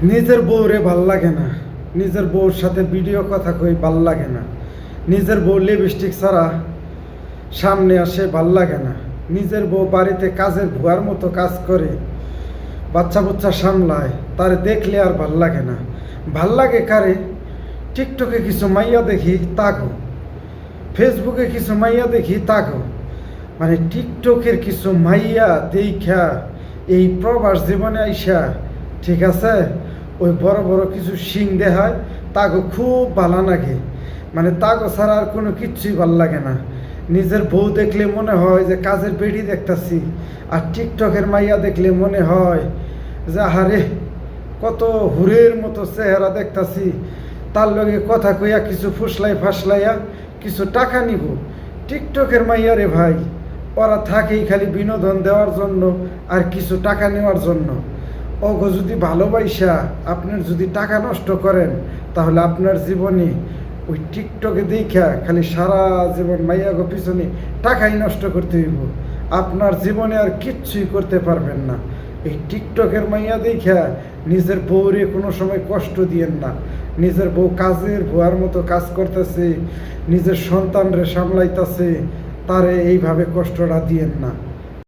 নিজের বউরে ভাল লাগে না, নিজের বউর সাথে ভিডিও কথা কই ভাল লাগে না, নিজের বউ লিপস্টিক ছাড়া সামনে আসে ভাল লাগে না, নিজের বউ বাড়িতে কাজের ভুয়ার মতো কাজ করে বাচ্চা বুচ্চা সামলায়, তারে দেখলে আর ভাল লাগে না। ভাল লাগে কারে? টিকটকে কিছু মাইয়া দেখি তাকো, ফেসবুকে কিছু মাইয়া দেখি তাকো, মানে টিকটকের কিছু মাইয়া দেখা এই প্রবাস জীবনে আইসা, ঠিক আছে, ওই বড় বড় কিছু শিং দেখায়, তাগো খুব ভালো লাগে। মানে তাগো ছাড়া আর কোনো কিচ্ছুই ভাল লাগে না। নিজের বউ দেখলে মনে হয় যে কাজের বেড়ি দেখতাছি, আর টিকটকের মাইয়া দেখলে মনে হয় যে আহারে কত হুরের মতো চেহারা দেখতাছি, তার লগে কথা কইয়া কিছু ফুসলাই ফাসলাইয়া কিছু টাকা নিব। টিকটকের মাইয়া রে ভাই, ওরা থাকেই খালি বিনোদন দেওয়ার জন্য আর কিছু টাকা নেওয়ার জন্য। ওগো যদি ভালোবাসা আপনার যদি টাকা নষ্ট করেন, তাহলে আপনার জীবনে ওই টিকটকে দেখা খালি সারা জীবন মাইয়াগো পিছনে টাকাই নষ্ট করতে হইব, আপনার জীবনে আর কিচ্ছুই করতে পারবেন না। এই টিকটকের মাইয়া দেখা নিজের বউরে কোনো সময় কষ্ট দিয়েন না। নিজের বউ কাজের ভুয়ার মতো কাজ করতেছে, নিজের সন্তানরে সামলাইতেছে, তারে এইভাবে কষ্টটা দিয়েন না।